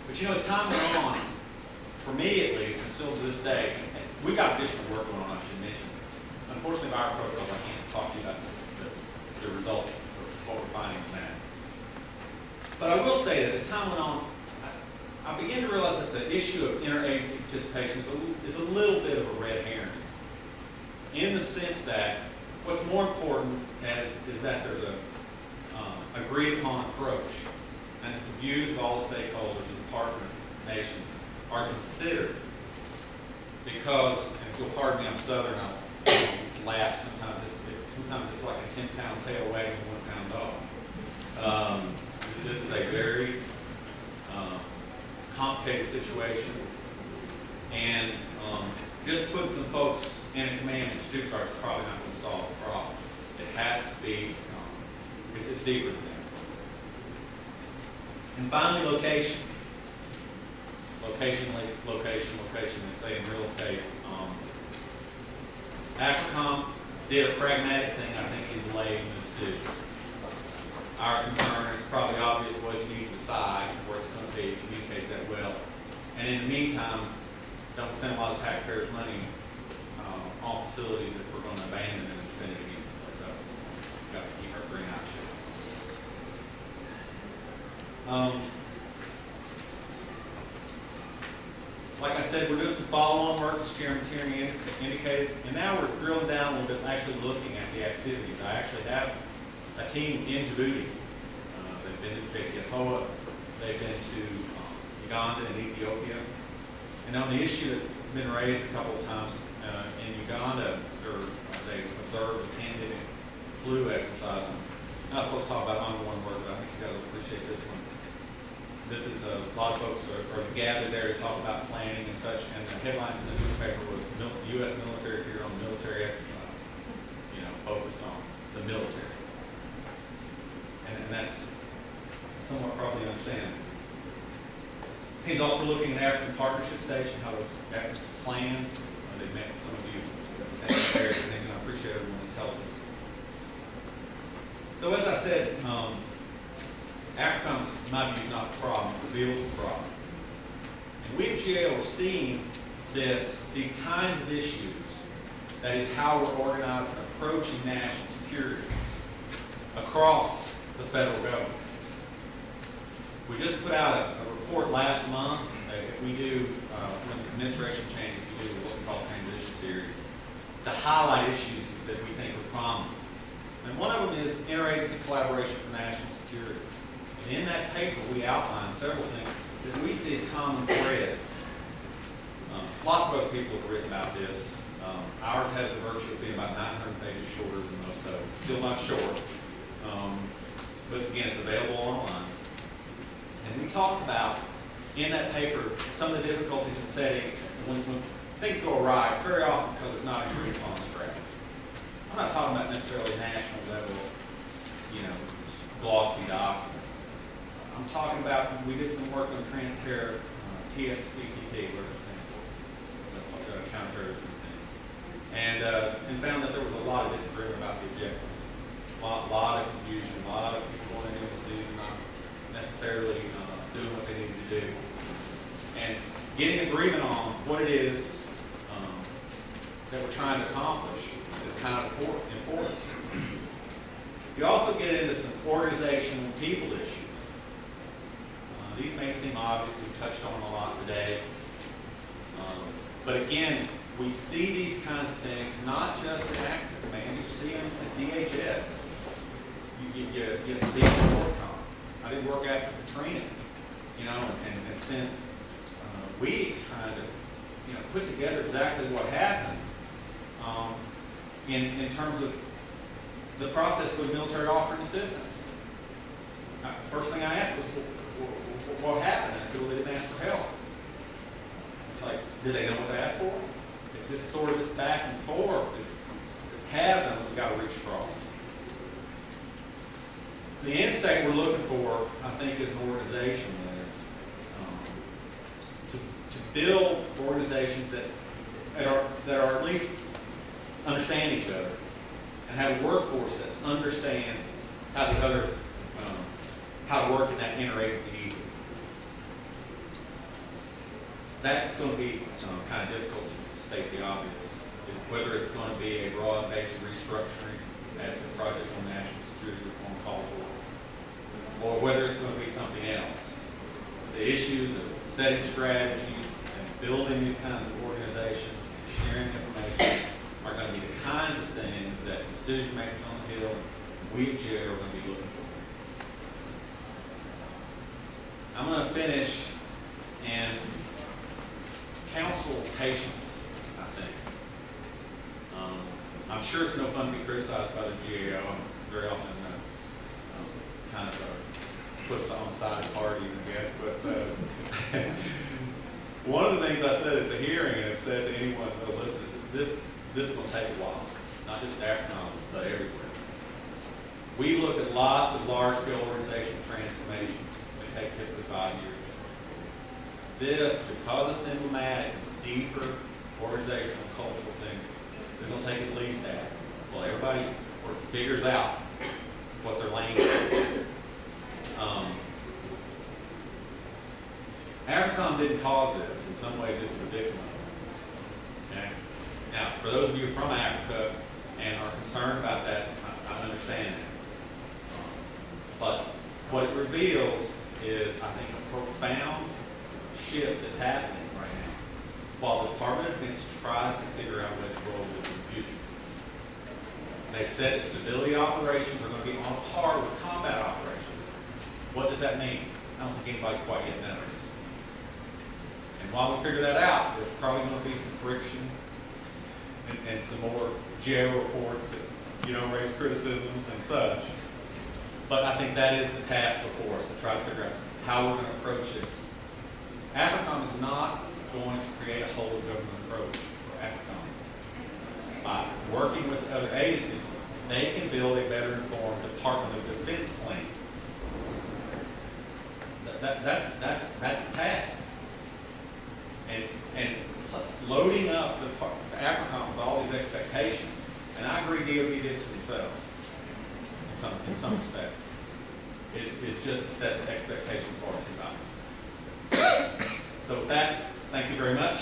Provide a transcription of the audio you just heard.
But you know, as time went on, for me at least, and still to this day, we got additional work going on, I should mention. Unfortunately, by our protocols, I can't talk to you about the results of what we're finding from that. But I will say that as time went on, I began to realize that the issue of interagency participation is a little bit of a red herring, in the sense that what's more important is that there's a agreed upon approach, and that the views of all stakeholders and partner nations are considered. Because, and if you'll pardon me, I'm Southern, I'll laugh sometimes. Sometimes it's like a 10-pound tail wagging a 1-pound dog. This is a very complicated situation, and just putting some folks in a command in Stuttgart is probably not going to solve the problem. It has to be, it's deeper than that. And finally, location. Location, they say in real estate. AFRICOM did a pragmatic thing, I think, in delaying the decision. Our concern, it's probably obvious, was you need to decide where it's going to be, communicate that well. And in the meantime, don't spend a lot of taxpayers' money on facilities that we're going to abandon and spend it against someplace else. We've got to keep our green eye shut. Like I said, we're doing some follow-on work, as Chairman Tierney indicated, and now we're drilling down a little bit, actually looking at the activities. I actually have a team in Djibouti. They've been to JTFOA, they've been to Uganda and Ethiopia. And on the issue that's been raised a couple of times, in Uganda, they observed the pandemic flu exercise. I'm not supposed to talk about ongoing work, but I think you guys will appreciate this one. This is a lot of folks are gathered there to talk about planning and such, and the headlines in the newspaper was U.S. military here on military exercise, focused on the military. And that's somewhat probably understandable. The team's also looking at African Partnership Station, how those efforts planned. They've met with some of you and I appreciate everyone's help us. So as I said, AFRICOM's, in my view, is not the problem, it reveals the problem. And we at GAO are seeing these kinds of issues, that is how we're organizing and approaching national security across the federal government. We just put out a report last month. We do, when the administration changes, we do what we call a transition series to highlight issues that we think are prominent. And one of them is interagency collaboration for national security. And in that paper, we outline several things that we see as common threads. Lots of other people have written about this. Ours has the virtue of being about 900 pages shorter than most of them. Still not short. But again, it's available online. And we talk about, in that paper, some of the difficulties in setting, when things go awry, it's very often because there's not agreed upon strategy. I'm not talking about necessarily national level, glossy document. I'm talking about, we did some work on transparent TSCTP, where it's the counterterrorism thing, and found that there was a lot of disagreement about the objectives. A lot of confusion, a lot of people in embassies and not necessarily doing what they needed to do. And getting agreement on what it is that we're trying to accomplish is kind of important. You also get into some organizational and people issues. These may seem obvious, we've touched on a lot today. But again, we see these kinds of things not just at Active Command, you see them at DHS. You see them at Northcom. I did work after Katrina, and spent weeks trying to, put together exactly what happened in terms of the process for the military offering assistance. First thing I asked was, what happened? And I said, well, they didn't ask for help. It's like, did they know what to ask for? It's this sort of this back and forth, this chasm that we've got to reach across. The end state we're looking for, I think, as an organization is to build organizations that are at least understand each other and have a workforce that understand how the other how to work in that interagency either. That's going to be kind of difficult to state the obvious, is whether it's going to be a broad-based restructuring as the Project on National Security Reform called for, or whether it's going to be something else. The issues of setting strategies and building these kinds of organizations, and sharing information are going to be the kinds of things that decision makers on the Hill, we at jail are going to be looking for. I'm going to finish and counsel patience, I think. I'm sure it's no fun to be criticized by the GAO. I'm very often kind of put on the side of parties, I guess. But one of the things I said at the hearing, and have said to anyone who listens, is that this will take a while, not just AFRICOM, but everywhere. We looked at lots of large-scale organizational transformations that take typically 5 years. This, because it's emblematic of deeper organizational and cultural things, it's going to take at least that. Well, everybody sort of figures out what their lane is. AFRICOM didn't cause this. In some ways, it was a victim of it. Okay? Now, for those of you from Africa and are concerned about that, I understand that. But what it reveals is, I think, a profound shift that's happening right now, while the Department of Defense tries to figure out what its role is in the future. They said that stability operations are going to be on par with combat operations. What does that mean? I don't think anybody quite yet knows. And while we figure that out, there's probably going to be some friction and some more jail reports that, raise criticisms and such. But I think that is the task before us, to try to figure out how we're going to approach this. AFRICOM is not going to create a whole government approach for AFRICOM. By working with other agencies, they can build a better informed Department of Defense plan. That's the task. And loading up the AFRICOM with all these expectations, and I agree DOD did to themselves in some respects, is just to set the expectation far too high. So with that, thank you very much.